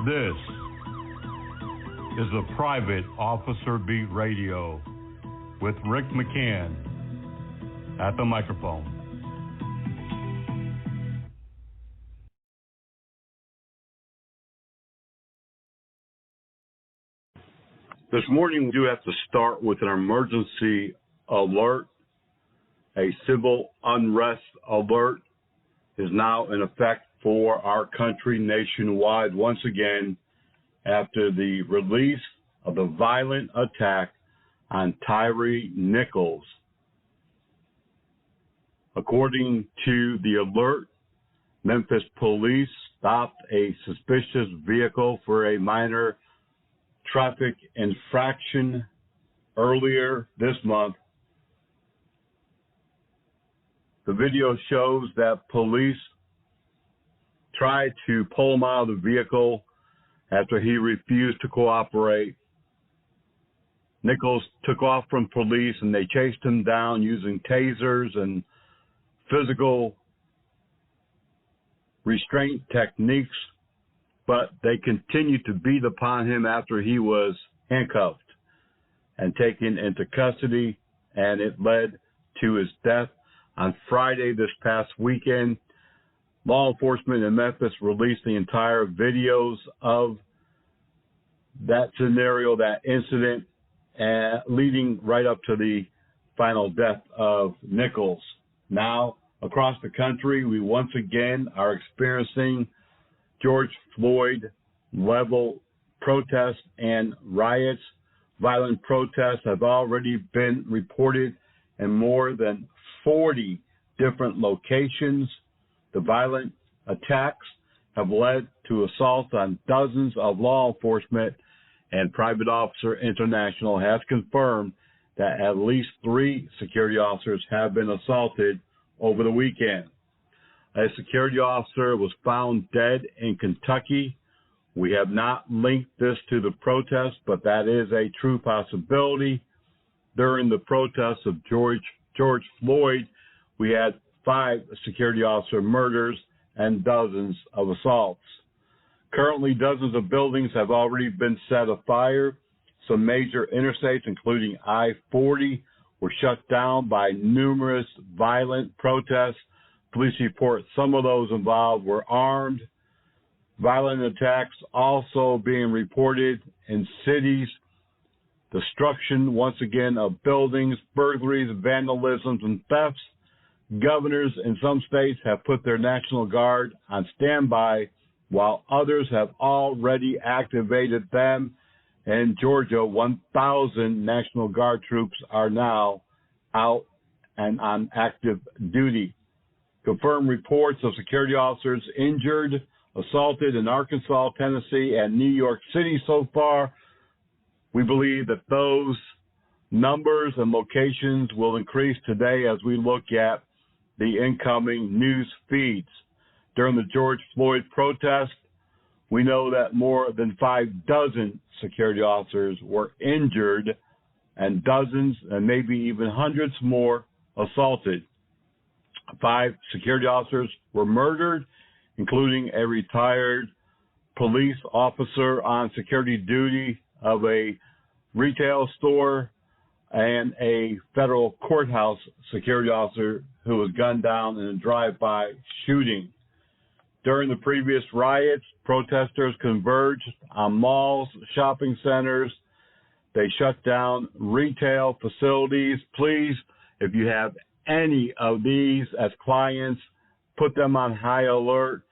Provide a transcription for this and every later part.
This is the Private Officer Beat Radio with Rick McCann at the microphone. This morning we do have to start with an emergency alert. A civil unrest alert is now in effect for our country nationwide once again after the release of the violent attack on Tyre Nichols. According to the alert, Memphis police stopped a suspicious vehicle for a minor traffic infraction earlier this month. The video shows that police tried to pull him out of the vehicle after he refused to cooperate. Nichols took off from police and they chased him down using tasers and physical restraint techniques, but they continued to beat upon him after he was handcuffed and taken into custody, and it led to his death. On Friday this past weekend, law enforcement in Memphis released the entire videos of that scenario, that incident, leading right up to the final death of Nichols. Now, across the country, we once again are experiencing George Floyd level protests and riots. Violent protests have already been reported in more than 40 different locations. The violent attacks have led to assaults on dozens of law enforcement, and Private Officer International has confirmed that at least 3 security officers have been assaulted over the weekend. A security officer was found dead in Kentucky. We have not linked this to the protest, but that is a true possibility. During the protests of George Floyd, we had 5 security officer murders and dozens of assaults. Currently, dozens of buildings have already been set afire. Some major interstates, including I-40, were shut down by numerous violent protests. Police report some of those involved were armed. Violent attacks also being reported in cities. Destruction, once again, of buildings, burglaries, vandalisms, and thefts. Governors in some states have put their National Guard on standby, while others have already activated them. In Georgia, 1,000 National Guard troops are now out and on active duty. Confirmed reports of security officers injured, assaulted in Arkansas, Tennessee, and New York City so far. We believe that those numbers and locations will increase today as we look at the incoming news feeds. During the George Floyd protest, we know that more than 6 security officers were injured and dozens and maybe even hundreds more assaulted. 5 security officers were murdered, including a retired police officer on security duty of a retail store and a federal courthouse security officer who was gunned down in a drive-by shooting. During the previous riots, protesters converged on malls, shopping centers. They shut down retail facilities. Please, if you have any of these as clients, put them on high alert.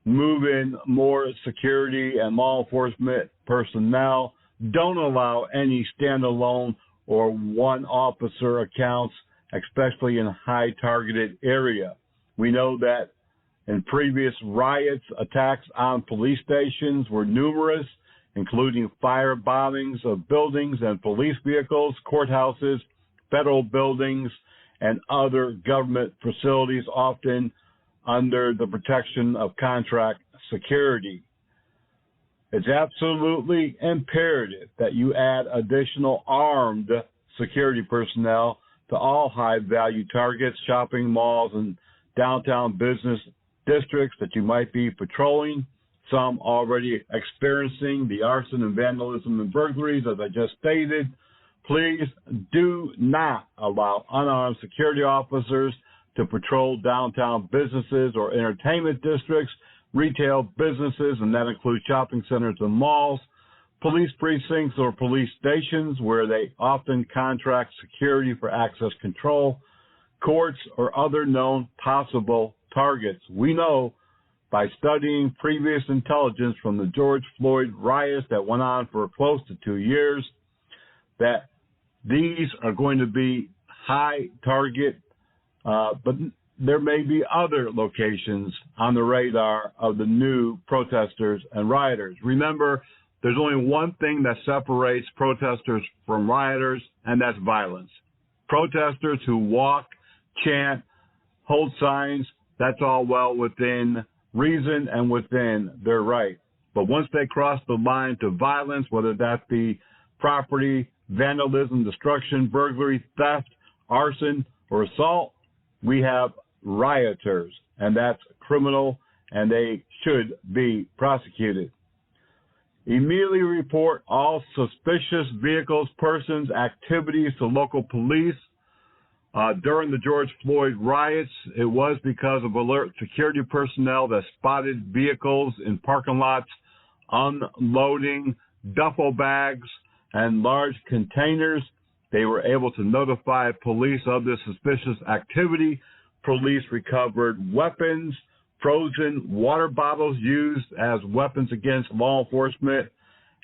Move in more security and law enforcement personnel. Don't allow any standalone or one officer accounts, especially in a high targeted area. We know that in previous riots, attacks on police stations were numerous, including fire bombings of buildings and police vehicles, courthouses, federal buildings, and other government facilities, often under the protection of contract security. It's absolutely imperative that you add additional armed security personnel to all high-value targets, shopping malls, and downtown business districts that you might be patrolling. some already experiencing the arson and vandalism and burglaries, as I just stated. Please do not allow unarmed security officers to patrol downtown businesses or entertainment districts, retail businesses, and that includes shopping centers and malls, police precincts or police stations where they often contract security for access control, courts, or other known possible targets. We know by studying previous intelligence from the George Floyd riots that went on for close to 2 years that these are going to be high target, but there may be other locations on the radar of the new protesters and rioters. Remember, there's only one thing that separates protesters from rioters, and that's violence. Protesters who walk, chant, hold signs, that's all well within reason and within their right. But once they cross the line to violence, whether that be property, vandalism, destruction, burglary, theft, arson, or assault, we have rioters, and that's criminal, and they should be prosecuted. Immediately report all suspicious vehicles, persons, activities to local police. During the George Floyd riots, it was because of alert security personnel that spotted vehicles in parking lots unloading duffel bags and large containers. They were able to notify police of this suspicious activity. Police recovered weapons, frozen water bottles used as weapons against law enforcement,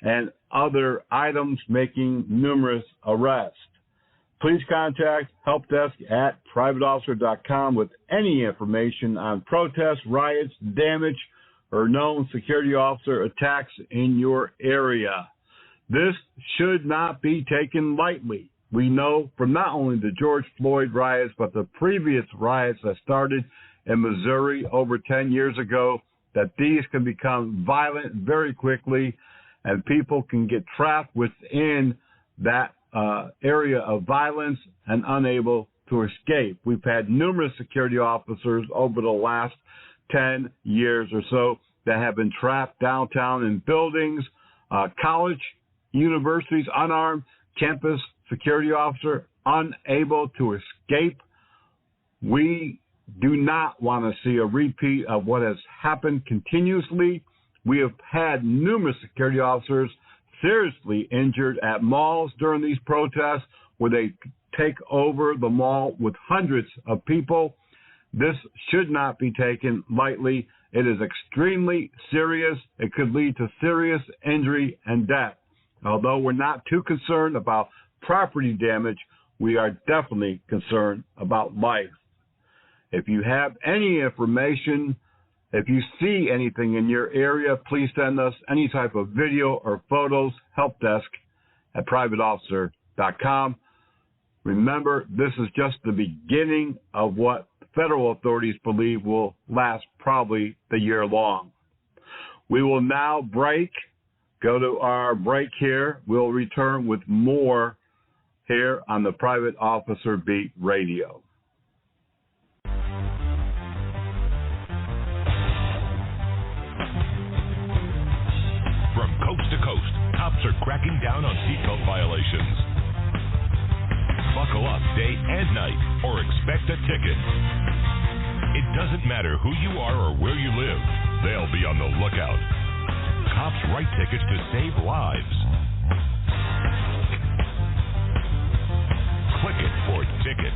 and other items, making numerous arrests. Please contact helpdesk@privateofficer.com with any information on protests, riots, damage, or known security officer attacks in your area. This should not be taken lightly. We know from not only the George Floyd riots, but the previous riots that started in Missouri over 10 years ago, that these can become violent very quickly, and people can get trapped within that area of violence and unable to escape. We've had numerous security officers over the last 10 years or so that have been trapped downtown in buildings, college, universities, unarmed campus security officer unable to escape. We do not want to see a repeat of what has happened continuously. We have had numerous security officers seriously injured at malls during these protests where they take over the mall with hundreds of people. This should not be taken lightly. It is extremely serious. It could lead to serious injury and death. Although we're not too concerned about property damage, we are definitely concerned about life. If you have any information, if you see anything in your area, please send us any type of video or photos, helpdesk@privateofficer.com. Remember, this is just the beginning of what federal authorities believe will last probably the year long. We will now go to our break here. We'll return with more here on the Private Officer Beat Radio. From coast to coast, cops are cracking down on seatbelt violations. Buckle up day and night or expect a ticket. It doesn't matter who you are or where you live, they'll be on the lookout. Cops write tickets to save lives. Click it for ticket.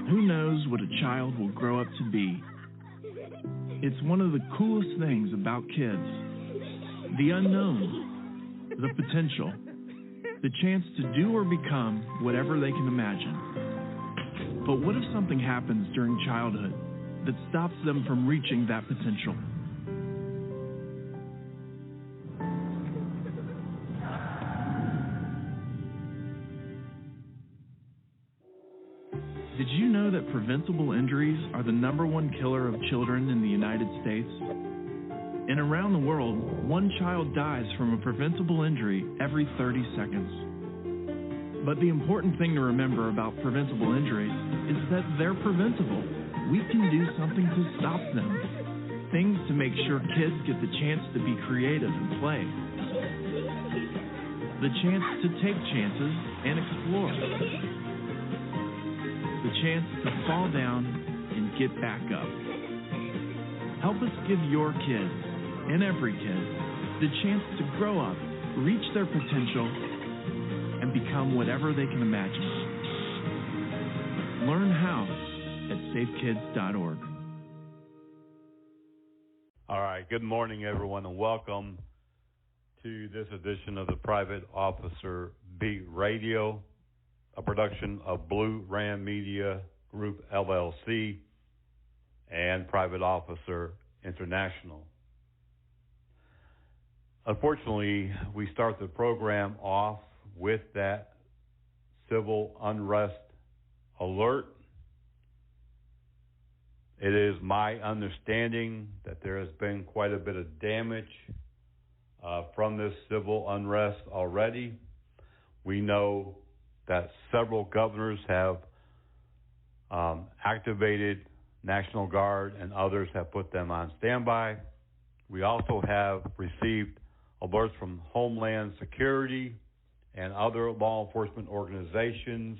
Who knows what a child will grow up to be? It's one of the coolest things about kids. The unknown, the potential, the chance to do or become whatever they can imagine. But what if something happens during childhood that stops them from reaching that potential? you know that preventable injuries are the #1 killer of children in the United States? And around the world, 1 child dies from a preventable injury every 30 seconds. But the important thing to remember about preventable injuries is that they're preventable. We can do something to stop them. Things to make sure kids get the chance to be creative and play. The chance to take chances and explore. The chance to fall down and get back up. Help us give your kids, and every kid, the chance to grow up, reach their potential, and become whatever they can imagine. Learn how at safekids.org. All right, good morning, everyone, and welcome to this edition of the Private Officer Beat Radio, a production of Blue Ram Media Group, LLC, and Private Officer International. Unfortunately, we start the program off with that civil unrest alert. It is my understanding that there has been quite a bit of damage from this civil unrest already. We know that several governors have activated National Guard and others have put them on standby. We also have received alerts from Homeland Security and other law enforcement organizations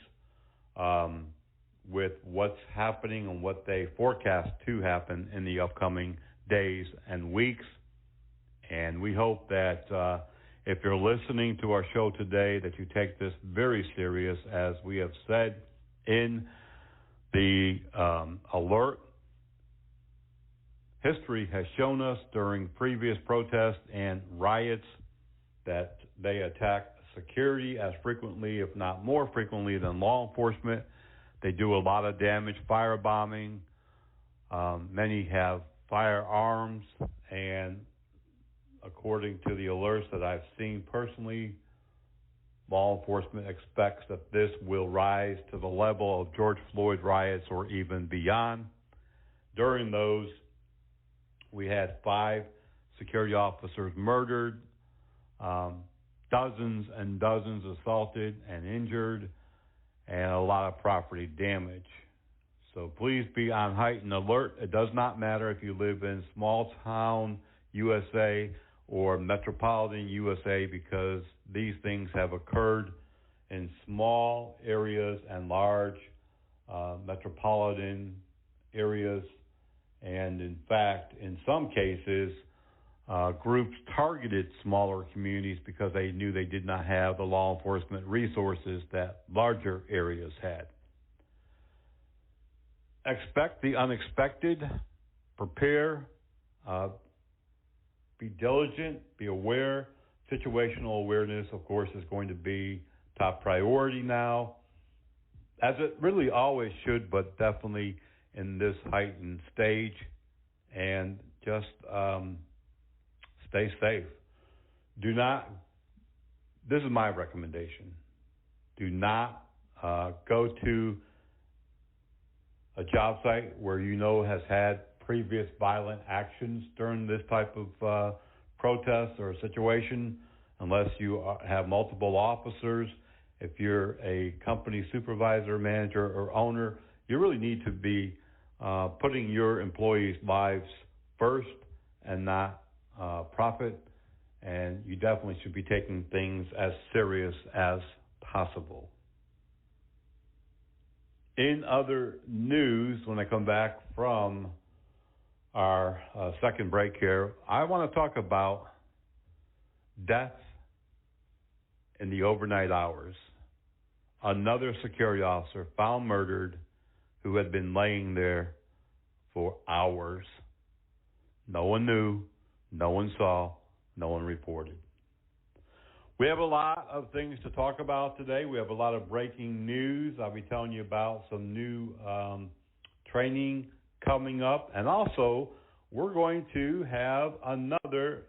with what's happening and what they forecast to happen in the upcoming days and weeks. And we hope that if you're listening to our show today, that you take this very serious. As we have said in the alert, history has shown us during previous protests and riots that they attack security as frequently, if not more frequently, than law enforcement. They do a lot of damage, firebombing. Many have firearms, and according to the alerts that I've seen personally, law enforcement expects that this will rise to the level of George Floyd riots or even beyond. During those, we had 5 security officers murdered, dozens and dozens assaulted and injured, and a lot of property damage. So please be on heightened alert. It does not matter if you live in small town USA or metropolitan USA, because these things have occurred in small areas and large metropolitan areas. And in fact, in some cases, groups targeted smaller communities because they knew they did not have the law enforcement resources that larger areas had. Expect the unexpected. Prepare. Be diligent. Be aware. Situational awareness, of course, is going to be top priority now, as it really always should, but definitely in this heightened stage. And just stay safe. Do not, this is my recommendation, do not go to a job site where you know has had previous violent actions during this type of protest or situation, unless you have multiple officers. If you're a company supervisor, manager, or owner, you really need to be putting your employees' lives first and not profit, and you definitely should be taking things as serious as possible. In other news, when I come back from our second break here, I want to talk about death in the overnight hours. Another security officer found murdered who had been laying there for hours. No one knew, no one saw, no one reported. We have a lot of things to talk about today. We have a lot of breaking news. I'll be telling you about some new training coming up. And also, we're going to have another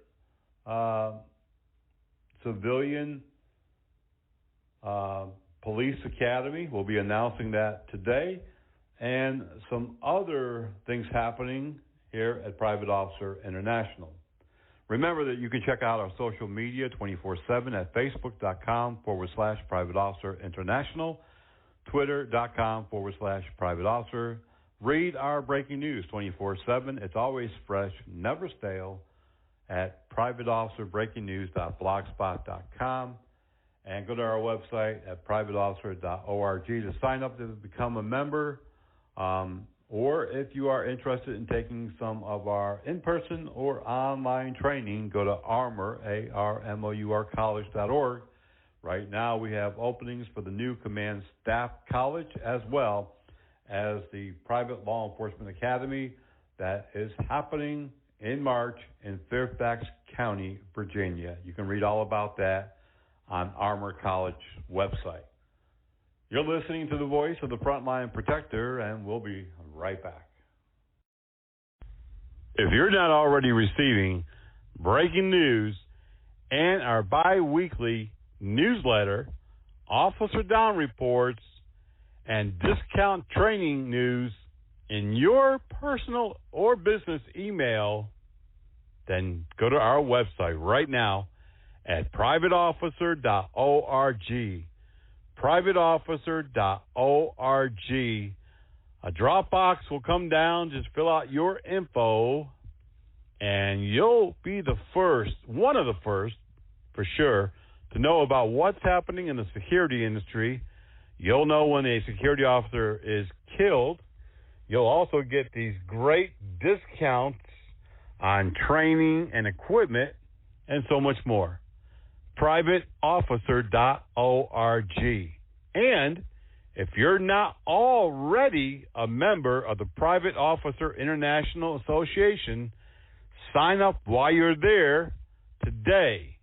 civilian police academy. We'll be announcing that today. and some other things happening here at Private Officer International. Remember that you can check out our social media 24/7 at facebook.com/Private Officer International, twitter.com/Private Officer. Read our breaking news 24/7. It's always fresh, never stale, at privateofficerbreakingnews.blogspot.com. And go to our website at privateofficer.org to sign up to become a member. Or if you are interested in taking some of our in-person or online training, go to ARMOR, ARMOUR college.org. Right now we have openings for the new Command Staff College as well as the Private Law Enforcement Academy that is happening in March in Fairfax County, Virginia. You can read all about that on Armor College website. You're listening to the voice of the Frontline Protector, and we'll be right back. If you're not already receiving breaking news and our bi-weekly newsletter, Officer Down Reports, and discount training news in your personal or business email, then go to our website right now at privateofficer.org. privateofficer.org. A drop box will come down. Just fill out your info, and you'll be the first, one of the first, for sure, to know about what's happening in the security industry. You'll know when a security officer is killed. You'll also get these great discounts on training and equipment and so much more. privateofficer.org. And if you're not already a member of the Private Officer International Association, sign up while you're there today.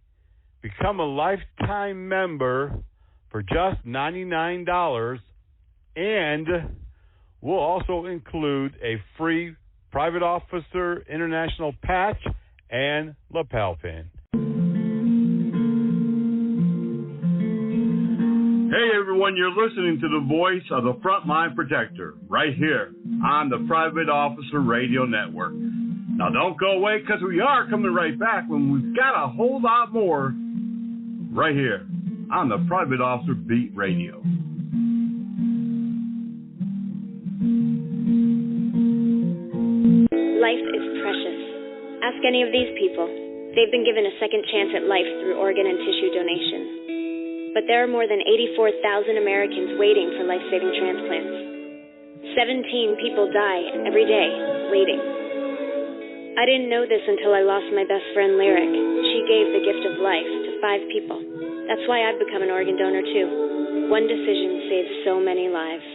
Become a lifetime member for just $99, and we'll also include a free Private Officer International patch and lapel pin. Hey everyone, you're listening to the voice of the Frontline Protector right here on the Private Officer Radio Network. Now don't go away, because we are coming right back when we've got a whole lot more right here on the Private Officer Beat Radio. Life is precious. Ask any of these people. They've been given a second chance at life through organ and tissue donation. But there are more than 84,000 Americans waiting for life-saving transplants. 17 people die every day waiting. I didn't know this until I lost my best friend, Lyric. She gave the gift of life to 5 people. That's why I've become an organ donor, too. One decision saves so many lives.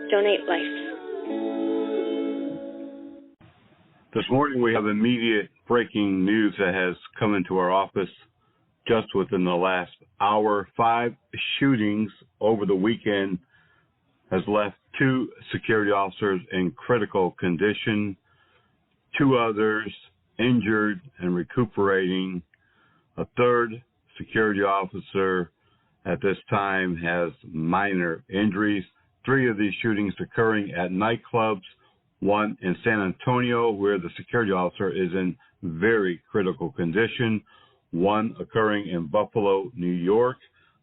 Donate life. This morning we have immediate breaking news that has come into our office just within the last hour. 5 shootings over the weekend has left 2 security officers in critical condition, 2 others injured and recuperating. A third security officer at this time has minor injuries. 3 of these shootings occurring at nightclubs, one in San Antonio where the security officer is in very critical condition, one occurring in Buffalo, New York.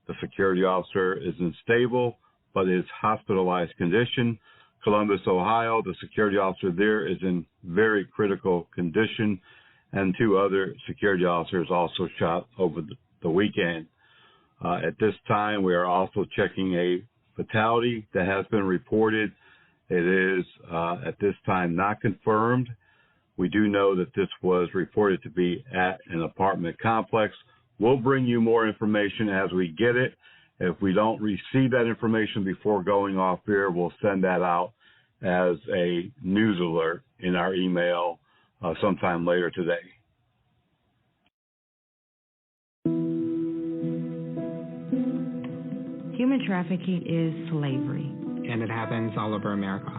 The security officer is in stable but is hospitalized condition. Columbus, Ohio, the security officer there is in very critical condition, and 2 other security officers also shot over the weekend. At this time, we are also checking a fatality that has been reported. It is, at this time, not confirmed. We do know that this was reported to be at an apartment complex. We'll bring you more information as we get it. If we don't receive that information before going off here, we'll send that out as a news alert in our email sometime later today. Human trafficking is slavery. And it happens all over America.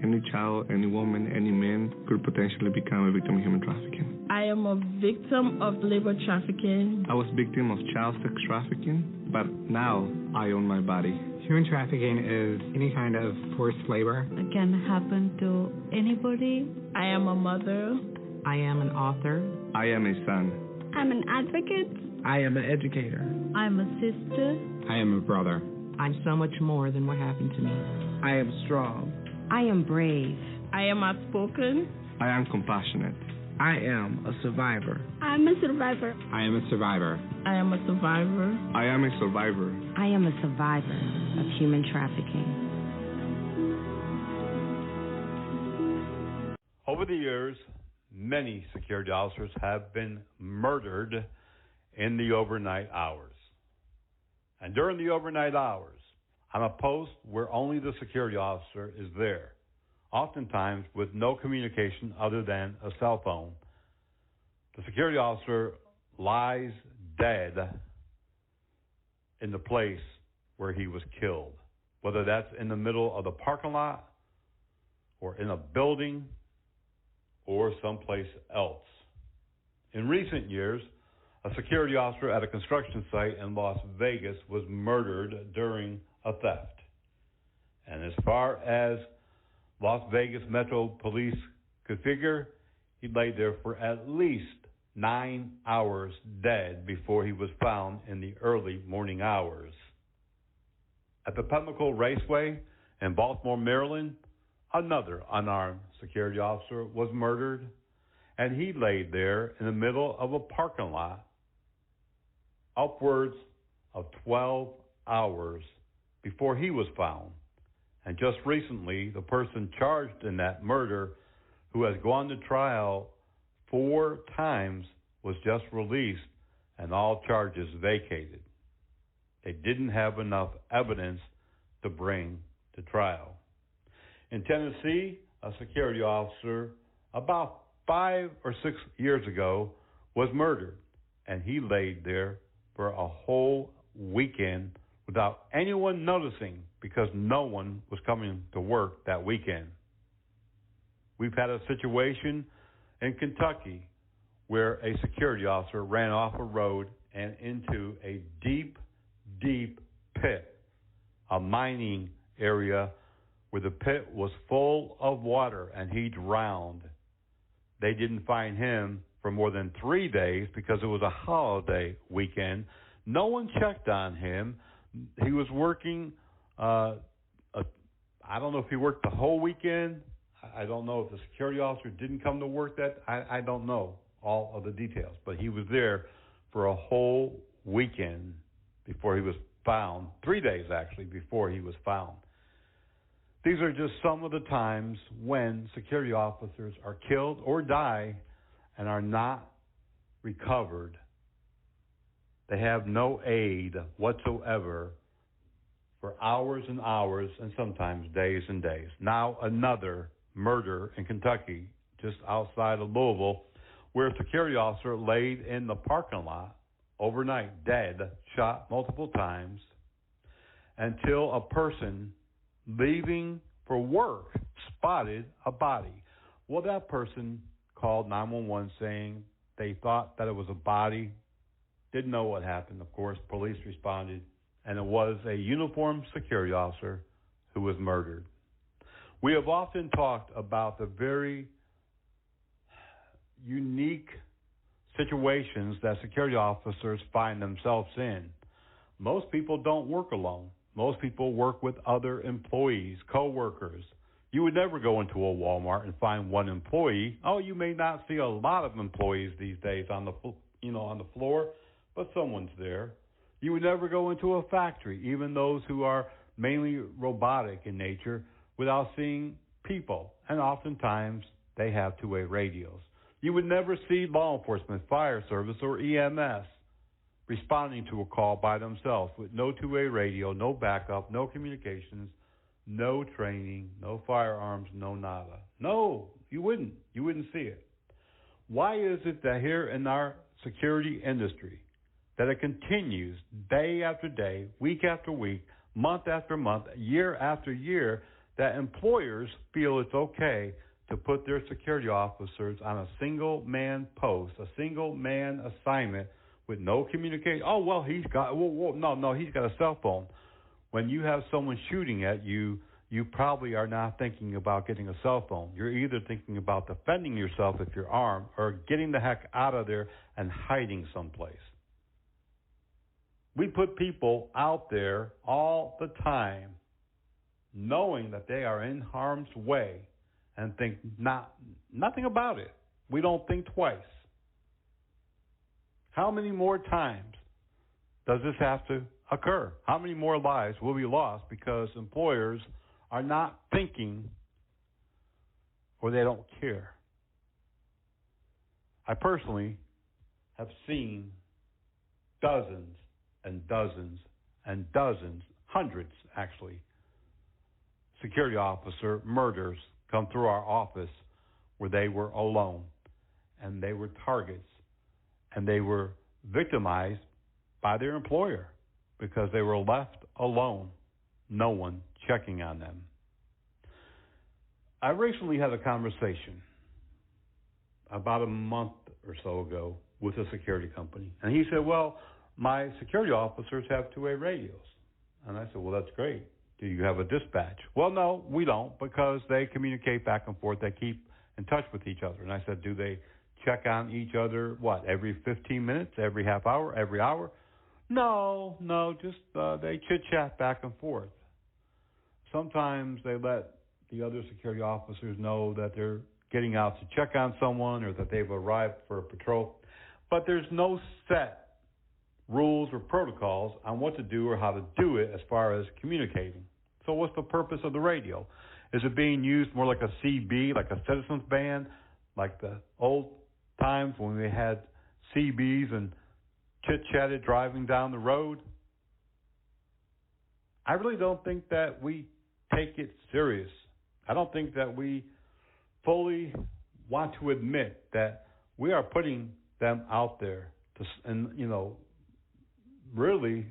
Any child, any woman, any man could potentially become a victim of human trafficking. I am a victim of labor trafficking. I was victim of child sex trafficking, but now I own my body. Human trafficking is any kind of forced labor. It can happen to anybody. I am a mother. I am an author. I am a son. I'm an advocate. I am an educator. I'm a sister. I am a brother. I'm so much more than what happened to me. I am strong. I am brave. I am outspoken. I am compassionate. I am a survivor. I'm a survivor. I am a survivor. I am a survivor. I am a survivor. I am a survivor of human trafficking. Over the years, many security officers have been murdered in the overnight hours. And during the overnight hours, on a post where only the security officer is there, oftentimes with no communication other than a cell phone, the security officer lies dead in the place where he was killed, whether that's in the middle of the parking lot or in a building or someplace else. In recent years, a security officer at a construction site in Las Vegas was murdered during a theft. And as far as Las Vegas Metro Police could figure, he lay there for at least 9 hours dead before he was found in the early morning hours. At the Pimlico Raceway in Baltimore, Maryland, another unarmed security officer was murdered, and he laid there in the middle of a parking lot upwards of 12 hours before he was found. And just recently, the person charged in that murder, who has gone to trial 4 times, was just released and all charges vacated. They didn't have enough evidence to bring to trial. In Tennessee, a security officer about 5 or 6 years ago was murdered, and he laid there for a whole weekend without anyone noticing because no one was coming to work that weekend. We've had a situation in Kentucky where a security officer ran off a road and into a deep, deep pit, a mining area where the pit was full of water and he drowned. They didn't find him for more than 3 days because it was a holiday weekend. No one checked on him. He was working, I don't know if he worked the whole weekend. I don't know if the security officer didn't come to work that. I don't know all of the details. But he was there for a whole weekend before he was found. 3 days, actually, before he was found. These are just some of the times when security officers are killed or die and are not recovered. They have no aid whatsoever for hours and hours and sometimes days and days. Now another murder in Kentucky, just outside of Louisville, where a security officer laid in the parking lot overnight, dead, shot multiple times, until a person leaving for work spotted a body. Well, that person called 911 saying they thought that it was a body. Didn't know what happened, of course. Police responded, and it was a uniformed security officer who was murdered. We have often talked about the very unique situations that security officers find themselves in. Most people don't work alone. Most people work with other employees, co-workers. You would never go into a Walmart and find one employee. Oh, you may not see a lot of employees these days on the floor, but someone's there. You would never go into a factory, even those who are mainly robotic in nature, without seeing people. And oftentimes they have two-way radios. You would never see law enforcement, fire service, or EMS responding to a call by themselves with no two-way radio, no backup, no communications, no training, no firearms, no nada. No, you wouldn't. You wouldn't see it. Why is it that here in our security industry that it continues day after day, week after week, month after month, year after year, that employers feel it's okay to put their security officers on a single-man post, a single-man assignment with no communication? Oh, well, he's got a cell phone. when you have someone shooting at you, you probably are not thinking about getting a cell phone. You're either thinking about defending yourself if you're armed or getting the heck out of there and hiding someplace. We put people out there all the time knowing that they are in harm's way and think nothing about it. We don't think twice. How many more times does this have to occur? How many more lives will be lost because employers are not thinking or they don't care? I personally have seen dozens and dozens and dozens, hundreds actually, security officer murders come through our office where they were alone and they were targets and they were victimized by their employer because they were left alone, no one checking on them. I recently had a conversation about a month or so ago with a security company, and he said, well, my security officers have two-way radios. And I said, well, that's great. Do you have a dispatch? Well, no, we don't, because they communicate back and forth. They keep in touch with each other. And I said, do they check on each other, every 15 minutes, every half hour, every hour? No, just they chit-chat back and forth. Sometimes they let the other security officers know that they're getting out to check on someone or that they've arrived for a patrol. But there's no set rules or protocols on what to do or how to do it as far as communicating. So what's the purpose of the radio? Is it being used more like a CB, like a citizens band, like the old times when we had CBs and chit-chatted driving down the road? I really don't think that we take it serious. I don't think that we fully want to admit that we are putting them out there really,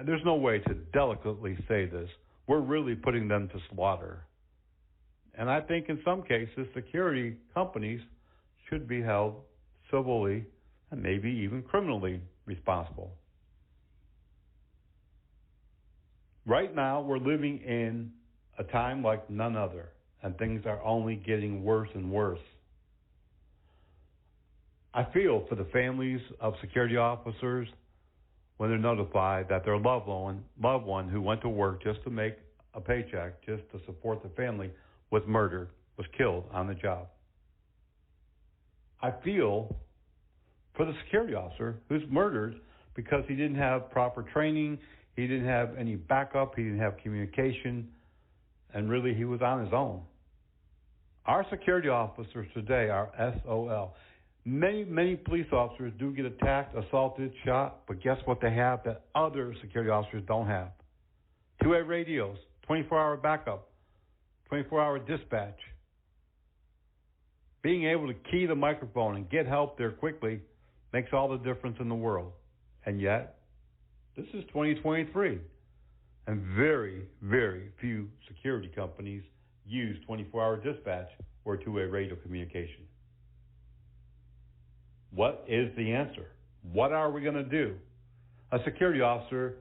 there's no way to delicately say this. We're really putting them to slaughter. And I think in some cases, security companies should be held civilly and maybe even criminally responsible. Right now, we're living in a time like none other, and things are only getting worse and worse. I feel for the families of security officers when they're notified that their loved one who went to work just to make a paycheck, just to support the family, was murdered, was killed on the job. I feel for the security officer who's murdered because he didn't have proper training, he didn't have any backup, he didn't have communication, and really he was on his own. Our security officers today are SOL. Many police officers do get attacked, assaulted, shot, but guess what they have that other security officers don't have? Two-way radios, 24-hour backup, 24-hour dispatch. Being able to key the microphone and get help there quickly makes all the difference in the world. And yet, this is 2023, and very, very few security companies use 24-hour dispatch or two-way radio communication. What is the answer? What are we going to do? A security officer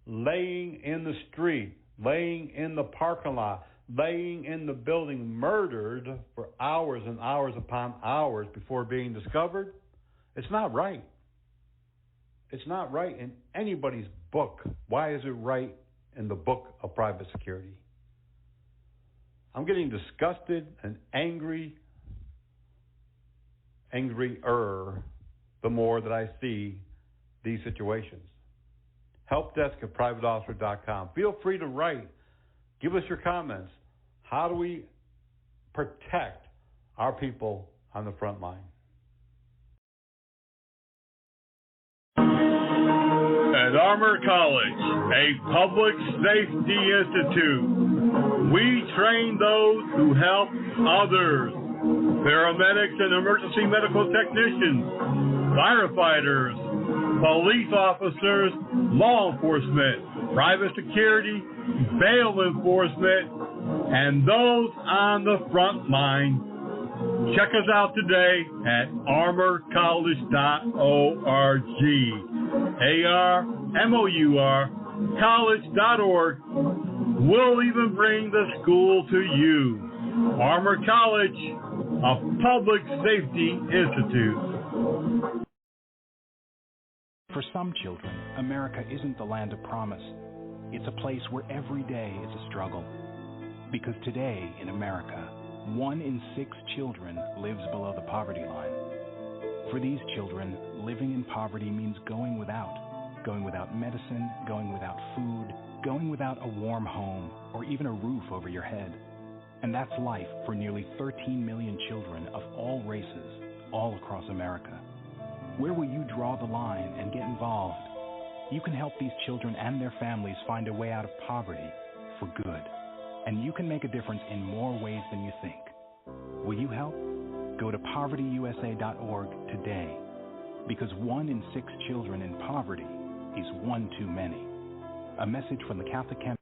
laying in the street, laying in the parking lot, laying in the building, murdered for hours and hours upon hours before being discovered, it's not right. It's not right in anybody's book. Why is it right in the book of private security? I'm getting disgusted and angrier the more that I see these situations. Helpdesk@privateofficer.com. Feel free to write. Give us your comments. How do we protect our people on the front line? At Armor College, a public safety institute, we train those who help others. Paramedics and emergency medical technicians, firefighters, police officers, law enforcement, private security, bail enforcement, and those on the front line. Check us out today at armorcollege.org. MOUR, college.org. We'll even bring the school to you. Armour College, a public safety institute. For some children, America isn't the land of promise. It's a place where every day is a struggle. Because today in America, 1 in 6 children lives below the poverty line. For these children, living in poverty means going without medicine, going without food, going without a warm home, or even a roof over your head. And that's life for nearly 13 million children of all races, all across America. Where will you draw the line and get involved? You can help these children and their families find a way out of poverty for good. And you can make a difference in more ways than you think. Will you help? Go to povertyusa.org today. Because 1 in 6 children in poverty is one too many. A message from the Catholic Campaign.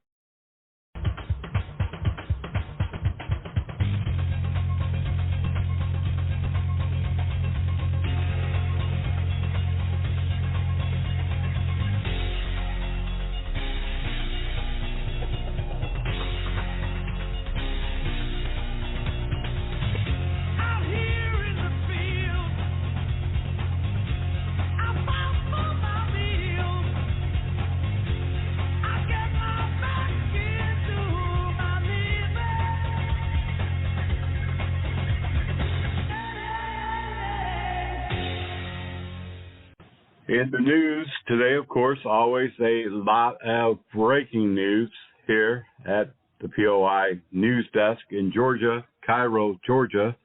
In the news today, of course, always a lot of breaking news here at the POI News Desk in Georgia, Cairo, Georgia.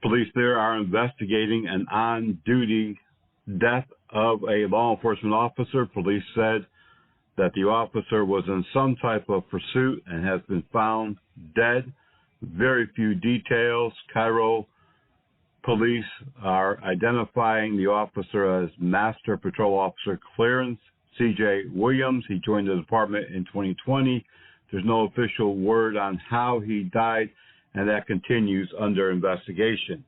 Police there are investigating an on-duty death of a law enforcement officer. Police said that the officer was in some type of pursuit and has been found dead. Very few details. Cairo police are identifying the officer as Master Patrol Officer Clarence C.J. Williams. He joined the department in 2020. There's no official word on how he died, and that continues under investigation.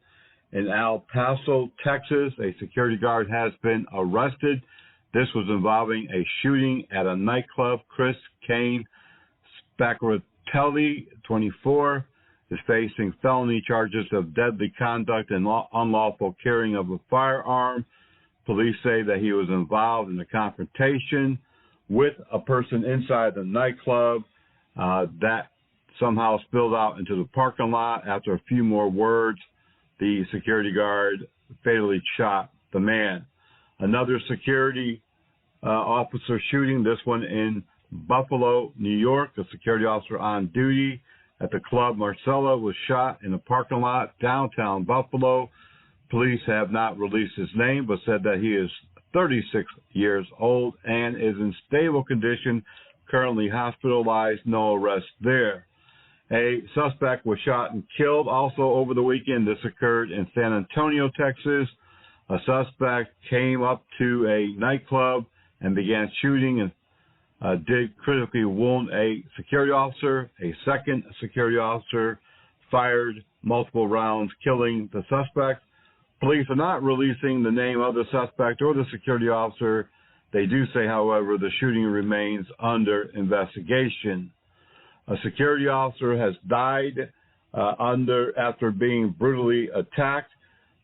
In El Paso, Texas, a security guard has been arrested. This was involving a shooting at a nightclub. Chris Kane Spacratelli, 24, is facing felony charges of deadly conduct and unlawful carrying of a firearm. Police say that he was involved in a confrontation with a person inside the nightclub that somehow spilled out into the parking lot. After a few more words, the security guard fatally shot the man. Another security officer shooting, this one in Buffalo, New York. A security officer on duty at the club Marcella was shot in a parking lot downtown Buffalo. Police have not released his name, but said that he is 36 years old and is in stable condition, currently hospitalized, no arrest there. A suspect was shot and killed also over the weekend. This occurred in San Antonio, Texas. A suspect came up to a nightclub and began shooting and did critically wound a security officer. A second security officer fired multiple rounds, killing the suspect. Police are not releasing the name of the suspect or the security officer. They do say, however, the shooting remains under investigation. A security officer has died after being brutally attacked.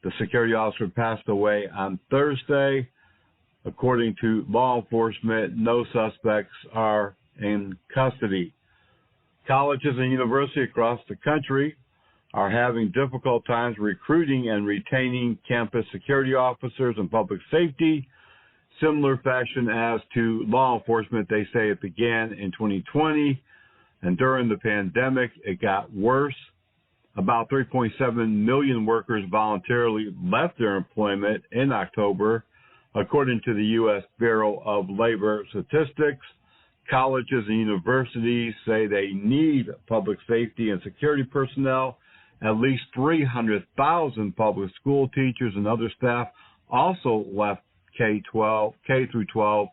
The security officer passed away on Thursday. According to law enforcement, no suspects are in custody. Colleges and universities across the country are having difficult times recruiting and retaining campus security officers and public safety. Similar fashion as to law enforcement, they say it began in 2020, and during the pandemic, it got worse. About 3.7 million workers voluntarily left their employment in October, according to the U.S. Bureau of Labor Statistics. Colleges and universities say they need public safety and security personnel. At least 300,000 public school teachers and other staff also left K through 12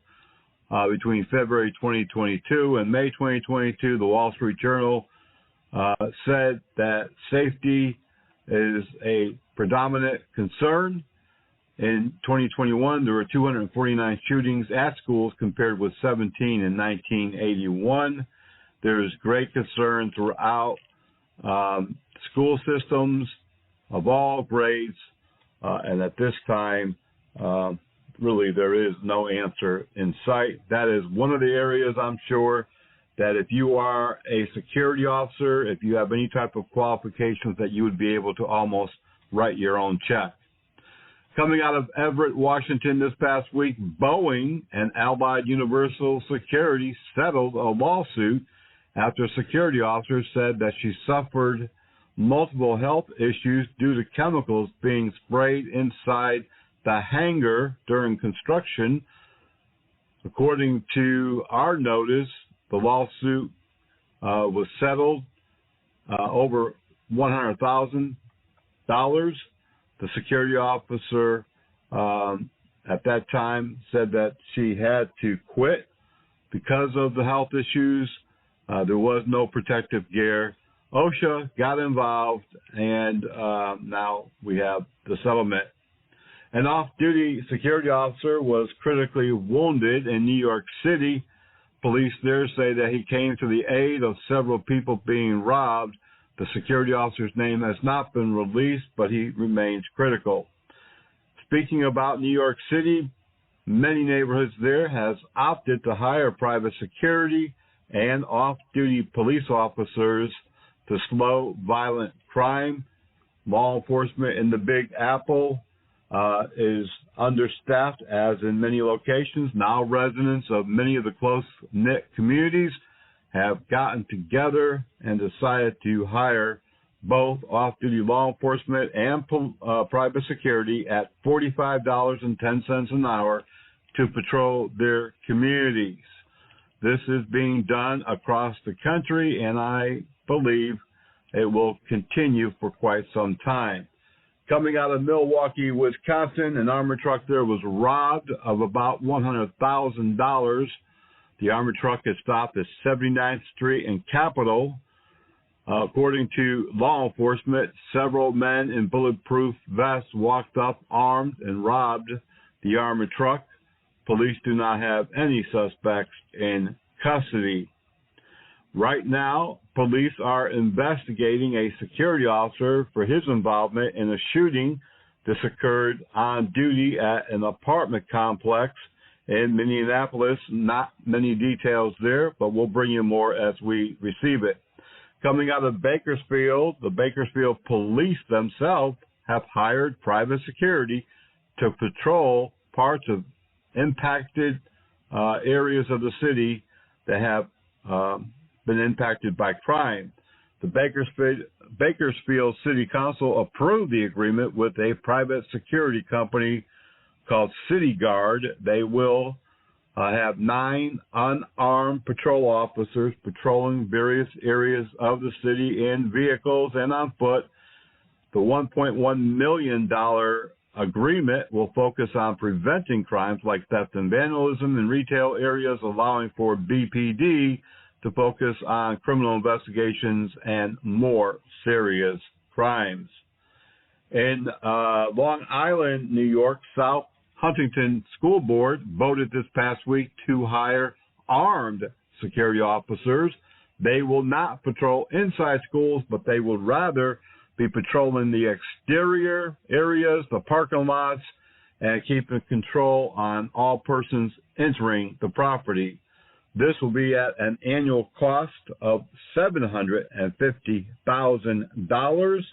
between February 2022 and May 2022. The Wall Street Journal said that safety is a predominant concern In 2021, there were 249 shootings at schools compared with 17 in 1981. There is great concern throughout school systems of all grades, and at this time, really there is no answer in sight. That is one of the areas I'm sure that if you are a security officer, if you have any type of qualifications, that you would be able to almost write your own check. Coming out of Everett, Washington this past week, Boeing and Allied Universal Security settled a lawsuit after security officers said that she suffered multiple health issues due to chemicals being sprayed inside the hangar during construction. According to our notice, the lawsuit was settled over $100,000. The security officer at that time said that she had to quit because of the health issues. There was no protective gear. OSHA got involved, and now we have the settlement. An off-duty security officer was critically wounded in New York City. Police there say that he came to the aid of several people being robbed. The security officer's name has not been released, but he remains critical. Speaking about New York City, many neighborhoods there has opted to hire private security and off-duty police officers to slow violent crime. Law enforcement in the Big Apple is understaffed, as in many locations. Now residents of many of the close-knit communities have gotten together and decided to hire both off-duty law enforcement and private security at $45.10 an hour to patrol their communities. This is being done across the country, and I believe it will continue for quite some time. Coming out of Milwaukee, Wisconsin, an armored truck there was robbed of about $100,000. The armored truck is stopped at 79th Street and Capitol. According to law enforcement, several men in bulletproof vests walked up armed and robbed the armored truck. Police do not have any suspects in custody. Right now, police are investigating a security officer for his involvement in a shooting. This occurred on duty at an apartment complex in Minneapolis. Not many details there, but we'll bring you more as we receive it. Coming out of Bakersfield, the Bakersfield police themselves have hired private security to patrol parts of impacted areas of the city that have been impacted by crime. The Bakersfield City Council approved the agreement with a private security company called City Guard. They will have 9 unarmed patrol officers patrolling various areas of the city in vehicles and on foot. The $1.1 million agreement will focus on preventing crimes like theft and vandalism in retail areas, allowing for BPD to focus on criminal investigations and more serious crimes. In Long Island, New York, South Huntington School Board voted this past week to hire armed security officers. They will not patrol inside schools, but they would rather be patrolling the exterior areas, the parking lots, and keeping control on all persons entering the property. This will be at an annual cost of $750,000.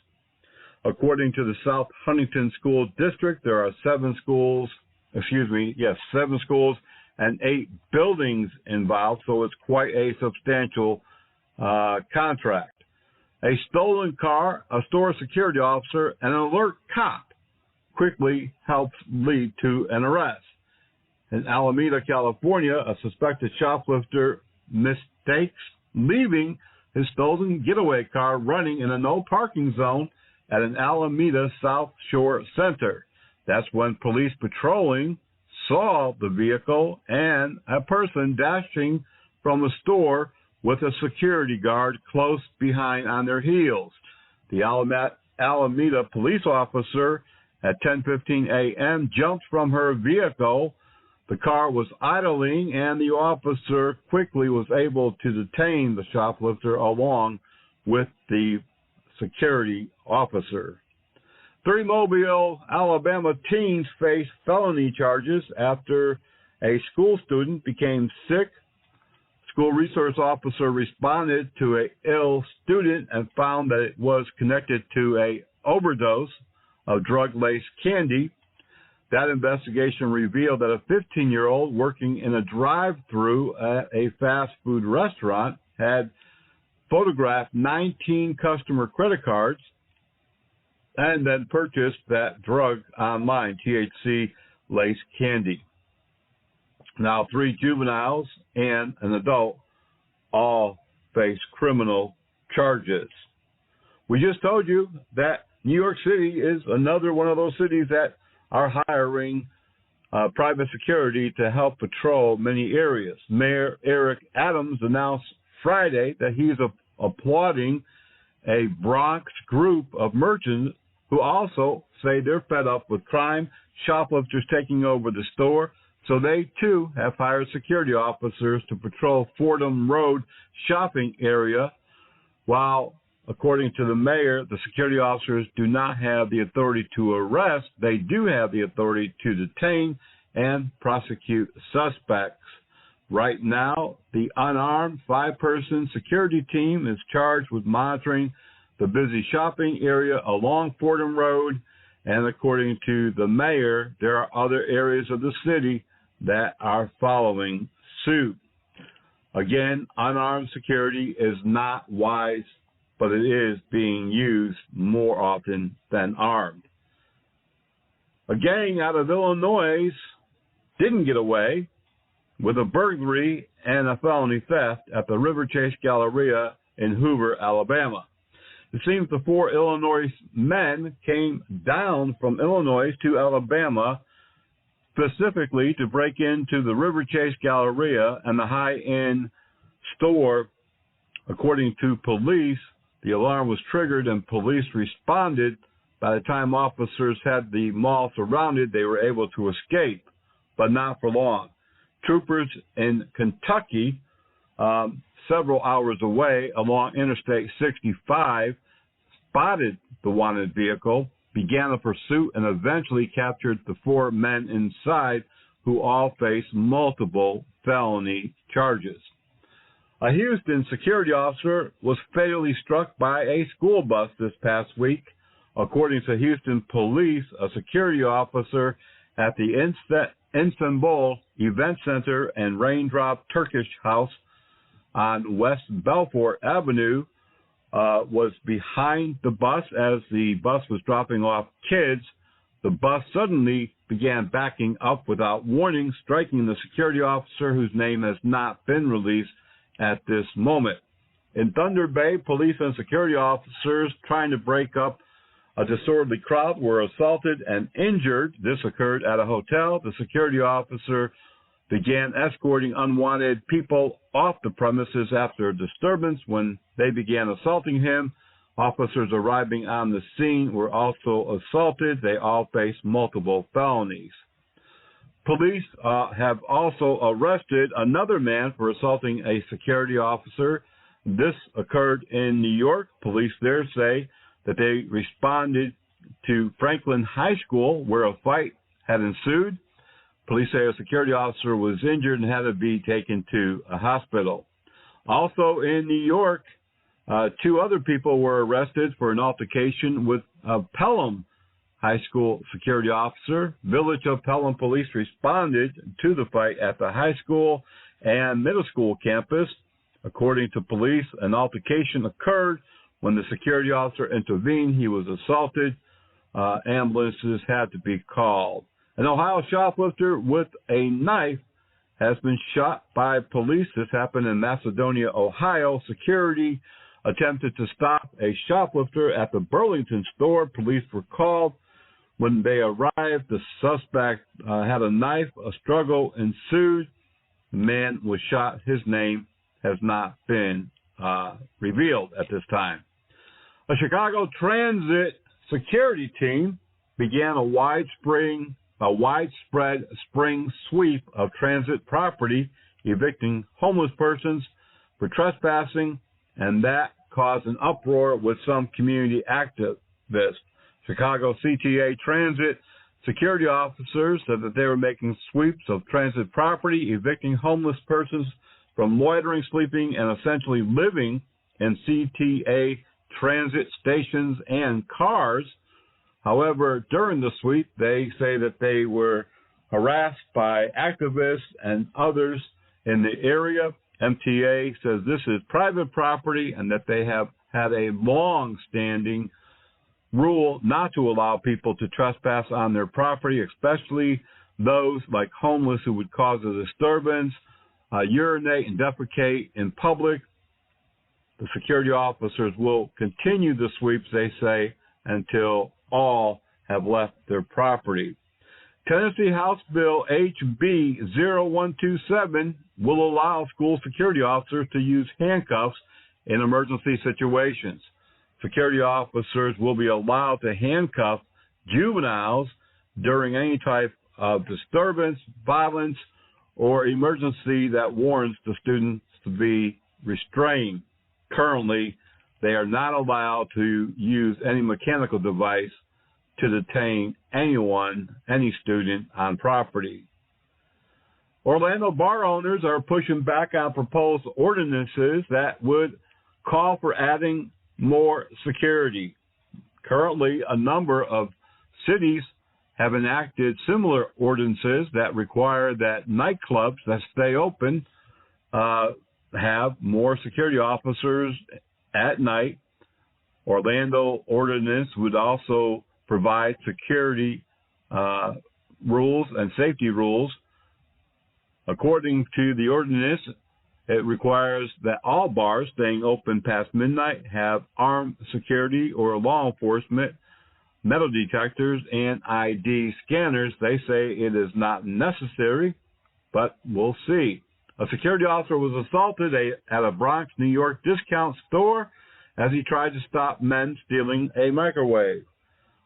According to the South Huntington School District, there are 7 schools and 8 buildings involved, so it's quite a substantial contract. A stolen car, a store security officer, and an alert cop quickly helps lead to an arrest. In Alameda, California, a suspected shoplifter mistakes leaving his stolen getaway car running in a no parking zone at an Alameda South Shore center. That's when police patrolling saw the vehicle and a person dashing from a store with a security guard close behind on their heels. The Alameda police officer at 10:15 a.m., jumped from her vehicle. The car was idling, and the officer quickly was able to detain the shoplifter along with the security officer. 3 Mobile, Alabama teens face felony charges after a school student became sick. School resource officer responded to an ill student and found that it was connected to an overdose of drug-laced candy. That investigation revealed that a 15-year-old working in a drive-thru at a fast food restaurant had photographed 19 customer credit cards and then purchased that drug online, THC-laced candy. Now, 3 juveniles and an adult all face criminal charges. We just told you that New York City is another one of those cities that are hiring private security to help patrol many areas. Mayor Eric Adams announced Friday that he's applauding a Bronx group of merchants who also say they're fed up with crime, shoplifters taking over the store, so they too have hired security officers to patrol Fordham Road shopping area, while according to the mayor, the security officers do not have the authority to arrest. They do have the authority to detain and prosecute suspects. Right now, the unarmed 5-person security team is charged with monitoring the busy shopping area along Fordham Road, and according to the mayor, there are other areas of the city that are following suit. Again, unarmed security is not wise, but it is being used more often than armed. A gang out of Illinois didn't get away with a burglary and a felony theft at the River Chase Galleria in Hoover, Alabama. It seems the 4 Illinois men came down from Illinois to Alabama specifically to break into the River Chase Galleria and the high-end store. According to police, the alarm was triggered and police responded. By the time officers had the mall surrounded, they were able to escape, but not for long. Troopers in Kentucky, several hours away along Interstate 65, spotted the wanted vehicle, began a pursuit, and eventually captured the 4 men inside, who all face multiple felony charges. A Houston security officer was fatally struck by a school bus this past week. According to Houston police, a security officer at the Istanbul Event Center and Raindrop Turkish House on West Belfort Avenue was behind the bus as the bus was dropping off kids. The bus suddenly began backing up without warning, striking the security officer, whose name has not been released at this moment. In Thunder Bay, police and security officers trying to break up a disorderly crowd were assaulted and injured. This occurred at a hotel. The security officer began escorting unwanted people off the premises after a disturbance. When they began assaulting him, officers arriving on the scene were also assaulted. They all face multiple felonies. Police have also arrested another man for assaulting a security officer. This occurred in New York. Police there say that they responded to Franklin High School, where a fight had ensued. Police say a security officer was injured and had to be taken to a hospital. Also in New York, 2 other people were arrested for an altercation with a Pelham High School security officer. Village of Pelham police responded to the fight at the high school and middle school campus. According to police, an altercation occurred. When the security officer intervened, he was assaulted. Ambulances had to be called. An Ohio shoplifter with a knife has been shot by police. This happened in Macedonia, Ohio. Security attempted to stop a shoplifter at the Burlington store. Police were called. When they arrived, the suspect had a knife. A struggle ensued. The man was shot. His name has not been revealed at this time. A Chicago Transit security team began a widespread spring sweep of transit property, evicting homeless persons for trespassing, and that caused an uproar with some community activists. Chicago CTA transit security officers said that they were making sweeps of transit property, evicting homeless persons from loitering, sleeping, and essentially living in CTA transit stations and cars. However, during the sweep, they say that they were harassed by activists and others in the area. MTA says this is private property and that they have had a long-standing rule not to allow people to trespass on their property, especially those like homeless who would cause a disturbance, urinate and defecate in public. The security officers will continue the sweeps, they say, until all have left their property. Tennessee House Bill HB 0127 will allow school security officers to use handcuffs in emergency situations. Security officers will be allowed to handcuff juveniles during any type of disturbance, violence, or emergency that warrants the students to be restrained. Currently, they are not allowed to use any mechanical device to detain anyone, any student on property. Orlando bar owners are pushing back on proposed ordinances that would call for adding more security. Currently, a number of cities have enacted similar ordinances that require that nightclubs that stay open have more security officers at night. Orlando ordinance would also provide security rules and safety rules. According to the ordinance, it requires that all bars staying open past midnight have armed security or law enforcement, metal detectors, and ID scanners. They say it is not necessary, but we'll see. A security officer was assaulted at a Bronx, New York discount store as he tried to stop men stealing a microwave.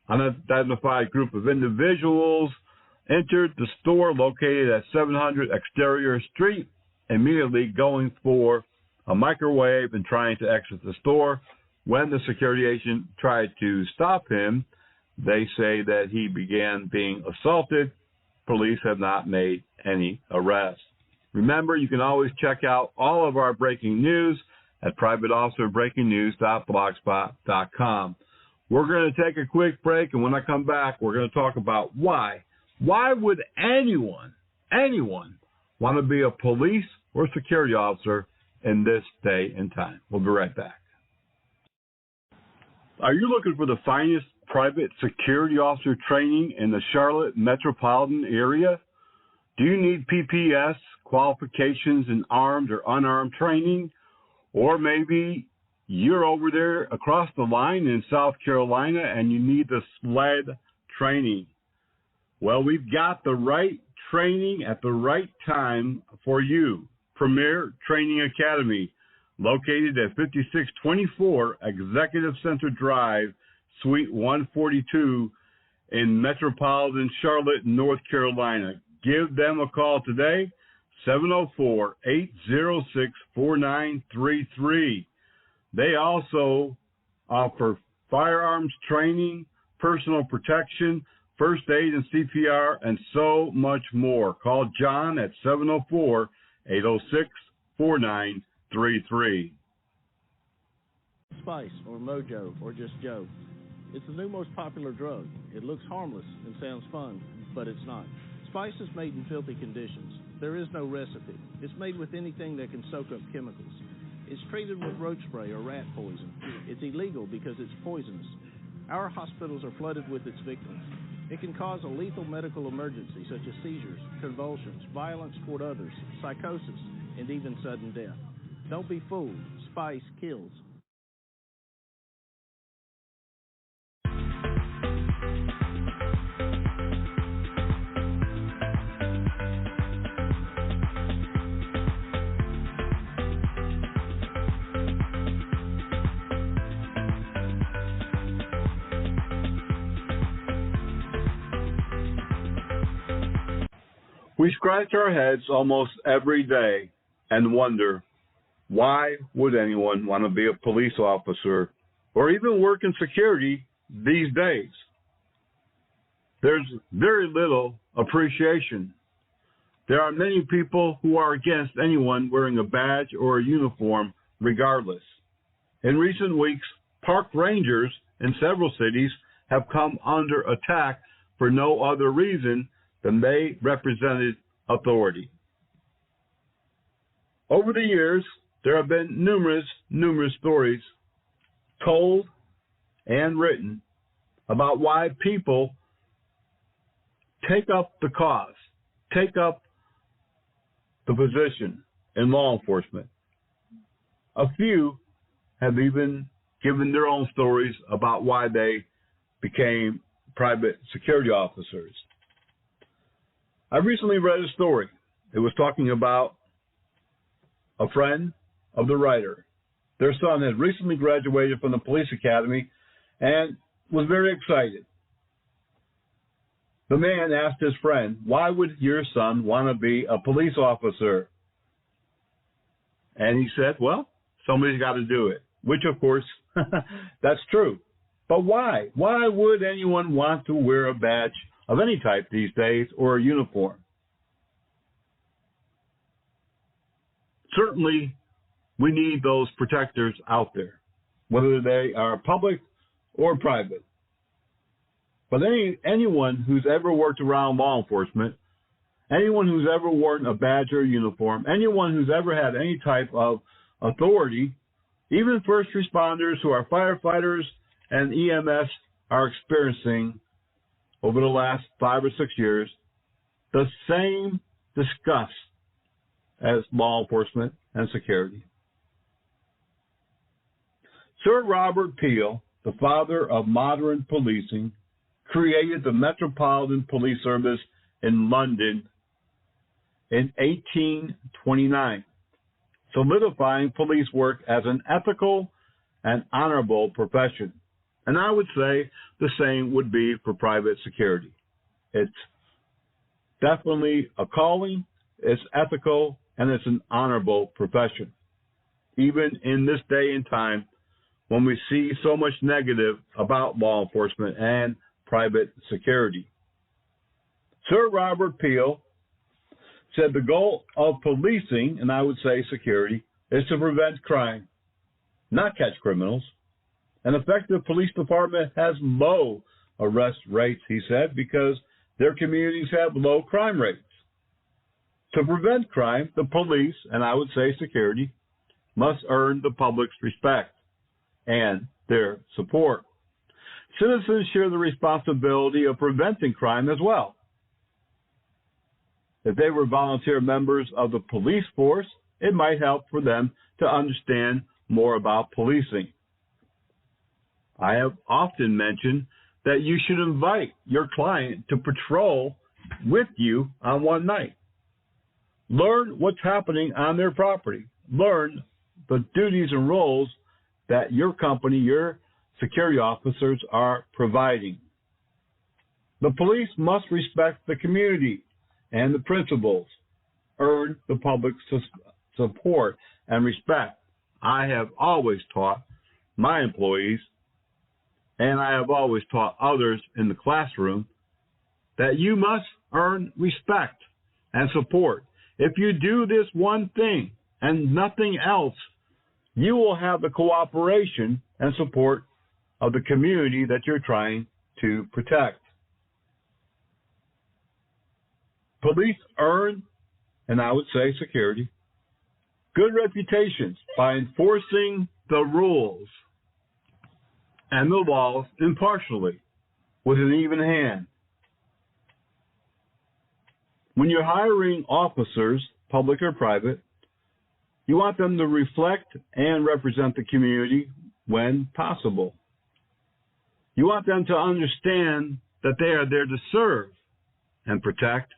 An unidentified group of individuals entered the store located at 700 Exterior Street, immediately going for a microwave and trying to exit the store. When the security agent tried to stop him, they say that he began being assaulted. Police have not made any arrests. Remember, you can always check out all of our breaking news at privateofficerbreakingnews.blogspot.com. We're going to take a quick break, and when I come back, we're going to talk about why. Why would anyone want to be a police or security officer in this day and time? We'll be right back. Are you looking for the finest private security officer training in the Charlotte metropolitan area? Do you need PPS qualifications in armed or unarmed training? Or maybe you're over there across the line in South Carolina and you need the SLED training. Well, we've got the right training at the right time for you. Premier Training Academy, located at 5624 Executive Center Drive, Suite 142 in metropolitan Charlotte, North Carolina. Give them a call today, 704-806-4933. They also offer firearms training, personal protection, first aid and CPR, and so much more. Call John at 704-806-4933. Spice, or Mojo, or just Joe. It's the new most popular drug. It looks harmless and sounds fun, but it's not. Spice is made in filthy conditions. There is no recipe. It's made with anything that can soak up chemicals. It's treated with roach spray or rat poison. It's illegal because it's poisonous. Our hospitals are flooded with its victims. It can cause a lethal medical emergency such as seizures, convulsions, violence toward others, psychosis, and even sudden death. Don't be fooled. Spice kills. We scratch our heads almost every day and wonder, why would anyone want to be a police officer or even work in security these days? There's very little appreciation. There are many people who are against anyone wearing a badge or a uniform regardless. In recent weeks, park rangers in several cities have come under attack for no other reason than they represented authority. Over the years, there have been numerous stories told and written about why people take up the cause, take up the position in law enforcement. A few have even given their own stories about why they became private security officers. I recently read a story. It was talking about a friend of the writer. Their son had recently graduated from the police academy and was very excited. The man asked his friend, "Why would your son want to be a police officer?" And he said, "Well, somebody's got to do it," which, of course, that's true. But why? Why would anyone want to wear a badge of any type these days or a uniform? Certainly, we need those protectors out there, whether they are public or private. But anyone who's ever worked around law enforcement, anyone who's ever worn a badge or a uniform, anyone who's ever had any type of authority, even first responders who are firefighters and EMS are experiencing over the last 5 or 6 years the same disgust as law enforcement and security. Sir Robert Peel, the father of modern policing, created the Metropolitan Police Service in London in 1829, solidifying police work as an ethical and honorable profession. And I would say the same would be for private security. It's definitely a calling, it's ethical, and it's an honorable profession. Even in this day and time when we see so much negative about law enforcement and private security. Sir Robert Peel said the goal of policing, and I would say security, is to prevent crime, not catch criminals. An effective police department has low arrest rates, he said, because their communities have low crime rates. To prevent crime, the police, and I would say security, must earn the public's respect and their support. Citizens share the responsibility of preventing crime as well. If they were volunteer members of the police force, it might help for them to understand more about policing. I have often mentioned that you should invite your client to patrol with you on one night. Learn what's happening on their property. Learn the duties and roles that your company, your security officers are providing. The police must respect the community and the principles, earn the public's support and respect. I have always taught my employees, and I have always taught others in the classroom, that you must earn respect and support. If you do this one thing and nothing else, you will have the cooperation and support of the community that you're trying to protect. Police earn, and I would say security, good reputations by enforcing the rules and the laws impartially with an even hand. When you're hiring officers, public or private, you want them to reflect and represent the community when possible. You want them to understand that they are there to serve and protect,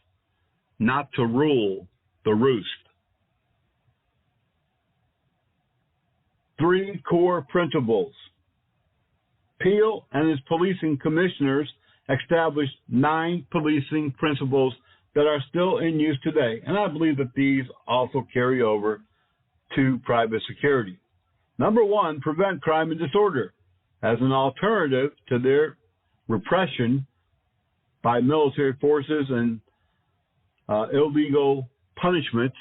not to rule the roost. 3 core principles. Peel and his policing commissioners established 9 policing principles that are still in use today, and I believe that these also carry over to private security. Number one, prevent crime and disorder. As an alternative to their repression by military forces and illegal punishments,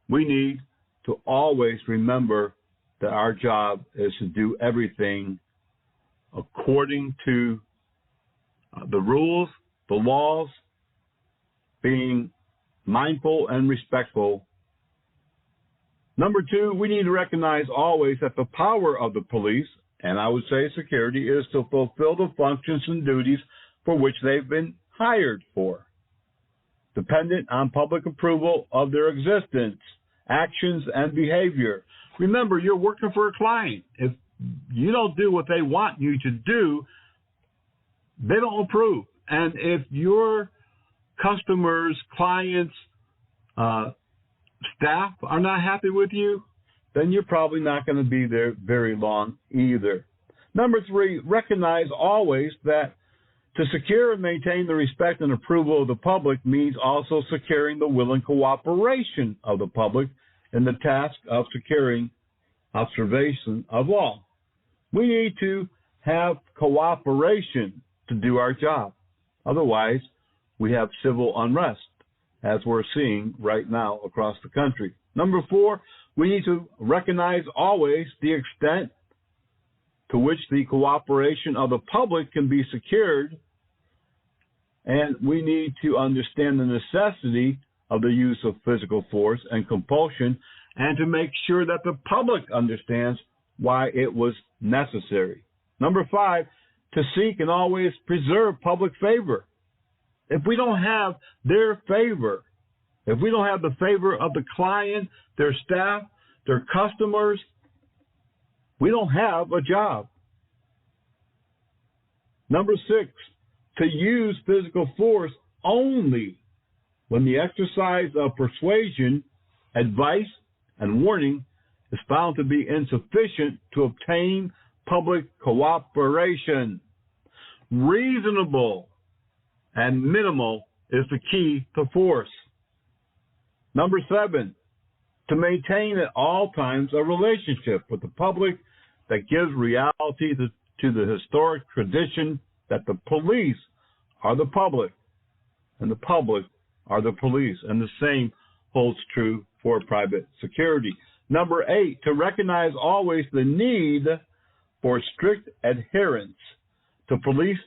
we need to always remember that our job is to do everything according to the rules, the laws, being mindful and respectful. Number two, we need to recognize always that the power of the police, and I would say security, is to fulfill the functions and duties for which they've been hired for, dependent on public approval of their existence, actions, and behavior. Remember, you're working for a client. If you don't do what they want you to do, they don't approve. And if your customers, clients, staff are not happy with you, then you're probably not going to be there very long either. Number three, recognize always that to secure and maintain the respect and approval of the public means also securing the will and cooperation of the public in the task of securing observation of law. We need to have cooperation to do our job. Otherwise, we have civil unrest, as we're seeing right now across the country. Number four, we need to recognize always the extent to which the cooperation of the public can be secured, and we need to understand the necessity of the use of physical force and compulsion, and to make sure that the public understands why it was necessary. Number five, to seek and always preserve public favor. If we don't have their favor, if we don't have the favor of the client, their staff, their customers, we don't have a job. Number six, to use physical force only when the exercise of persuasion, advice, and warning is found to be insufficient to obtain public cooperation. Reasonable and minimal is the key to force. Number seven, to maintain at all times a relationship with the public that gives reality to the historic tradition that the police are the public and the public are the police. And the same holds true for private security. Number eight, to recognize always the need for strict adherence to police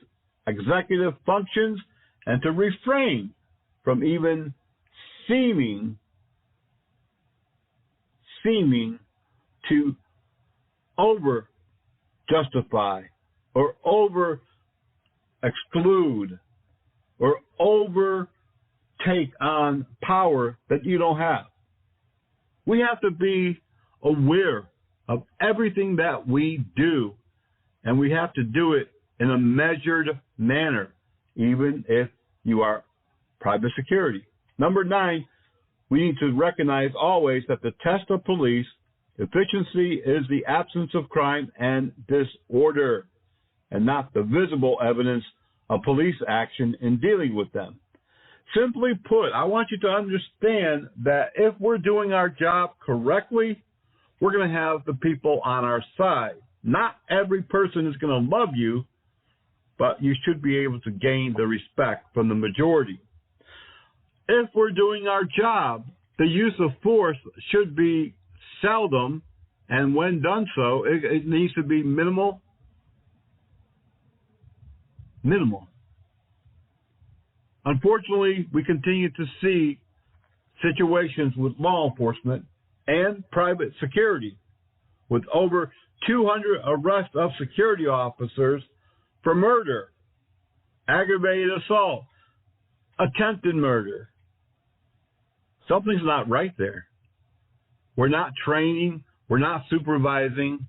executive functions and to refrain from even seeming to over justify or over exclude or over take on power that you don't have. We have to be aware of everything that we do, and we have to do it in a measured manner, even if you are private security. Number nine, we need to recognize always that the test of police efficiency is the absence of crime and disorder, and not the visible evidence of police action in dealing with them. Simply put, I want you to understand that if we're doing our job correctly, we're going to have the people on our side. Not every person is going to love you, but you should be able to gain the respect from the majority. If we're doing our job, the use of force should be seldom, and when done so, it needs to be minimal. Unfortunately, we continue to see situations with law enforcement and private security with over 200 arrests of security officers for murder, aggravated assault, attempted murder. Something's not right there. We're not training. We're not supervising.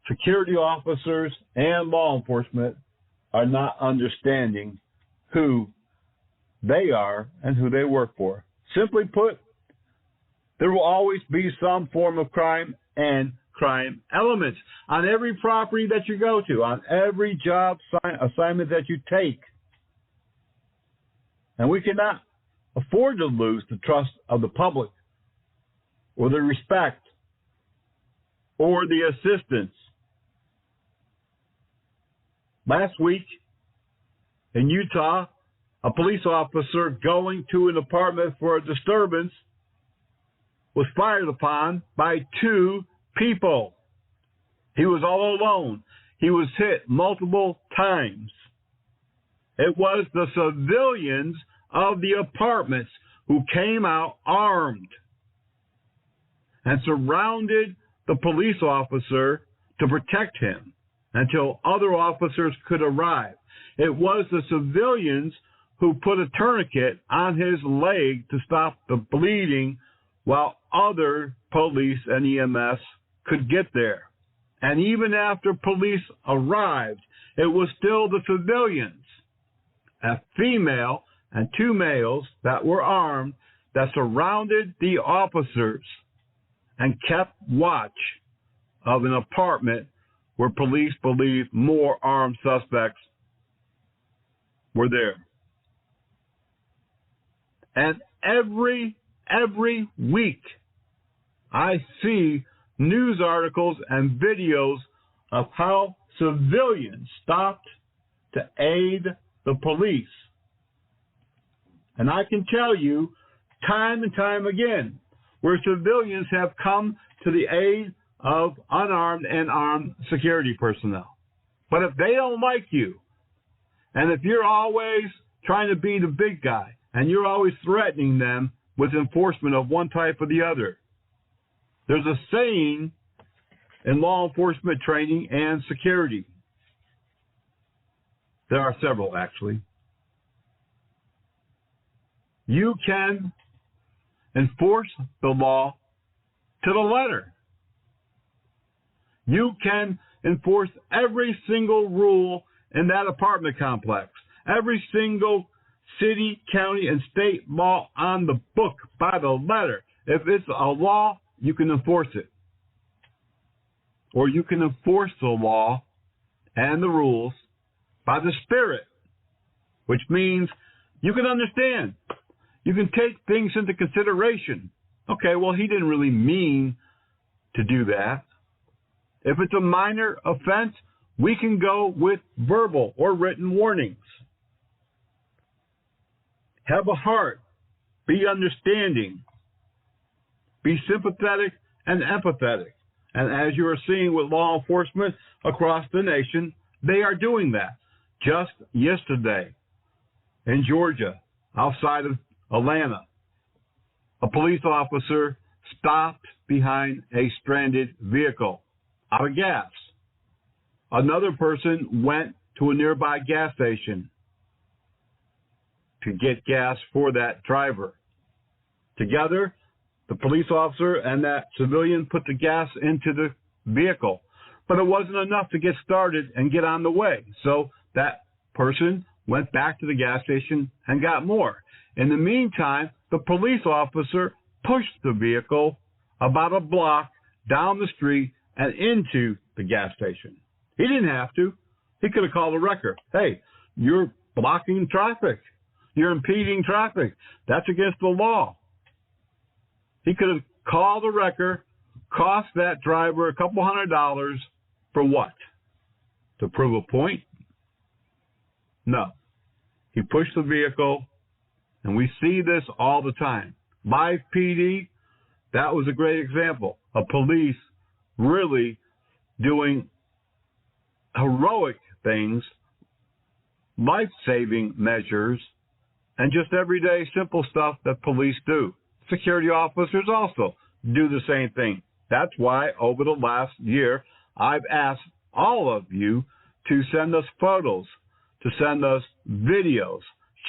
Security officers and law enforcement are not understanding who they are and who they work for. Simply put, there will always be some form of crime and crime elements on every property that you go to, on every job assignment that you take. And we cannot afford to lose the trust of the public or the respect or the assistance. Last week in Utah, a police officer going to an apartment for a disturbance was fired upon by 2 people. He was all alone. He was hit multiple times. It was the civilians of the apartments who came out armed and surrounded the police officer to protect him until other officers could arrive. It was the civilians who put a tourniquet on his leg to stop the bleeding while other police and EMS could get there. And even after police arrived, it was still the civilians, a female and 2 males that were armed, that surrounded the officers and kept watch of an apartment where police believed more armed suspects were there. And every week I see news articles and videos of how civilians stopped to aid the police. And I can tell you time and time again where civilians have come to the aid of unarmed and armed security personnel. But if they don't like you, and if you're always trying to be the big guy, and you're always threatening them with enforcement of one type or the other, there's a saying in law enforcement training and security. There are several, actually. You can enforce the law to the letter. You can enforce every single rule in that apartment complex, every single city, county, and state law on the book by the letter. If it's a law, you can enforce it. Or you can enforce the law and the rules by the Spirit, which means you can understand. You can take things into consideration. Okay, well, he didn't really mean to do that. If it's a minor offense, we can go with verbal or written warnings. Have a heart. Be understanding. Be sympathetic and empathetic. And as you are seeing with law enforcement across the nation, they are doing that. Just yesterday in Georgia, outside of Atlanta, a police officer stopped behind a stranded vehicle out of gas. Another person went to a nearby gas station to get gas for that driver. Together, the police officer and that civilian put the gas into the vehicle. But it wasn't enough to get started and get on the way. So that person went back to the gas station and got more. In the meantime, the police officer pushed the vehicle about a block down the street and into the gas station. He didn't have to. He could have called a wrecker. Hey, you're blocking traffic. You're impeding traffic. That's against the law. He could have called a wrecker, cost that driver a couple $100 for what? To prove a point? No. He pushed the vehicle, and we see this all the time. Live PD, that was a great example of police really doing heroic things, life-saving measures, and just everyday simple stuff that police do. Security officers also do the same thing. That's why over the last year, I've asked all of you to send us photos, to send us videos.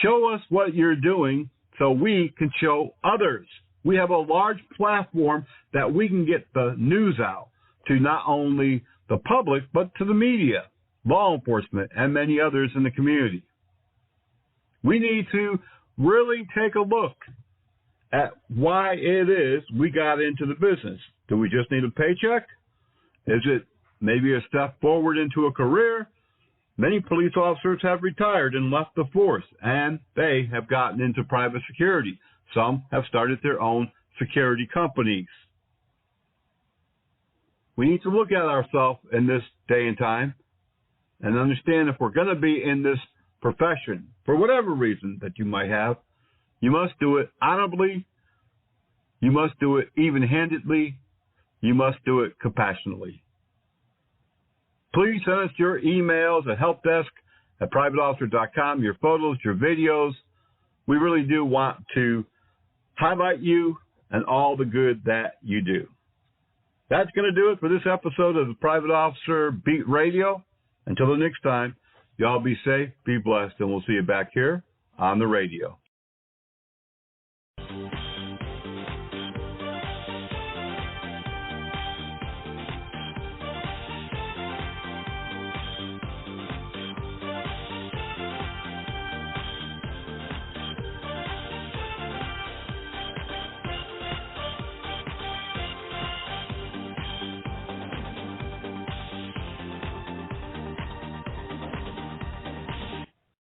Show us what you're doing so we can show others. We have a large platform that we can get the news out to not only the public, but to the media, law enforcement, and many others in the community. We need to really take a look at why it is we got into the business. Do we just need a paycheck? Is it maybe a step forward into a career? Many police officers have retired and left the force, and they have gotten into private security. Some have started their own security companies. We need to look at ourselves in this day and time and understand if we're going to be in this profession, for whatever reason that you might have, you must do it honorably, you must do it even-handedly, you must do it compassionately. Please send us your emails at helpdesk@privateofficer.com, your photos, your videos. We really do want to highlight you and all the good that you do. That's going to do it for this episode of the Private Officer Beat Radio. Until the next time, y'all be safe, be blessed, and we'll see you back here on the radio.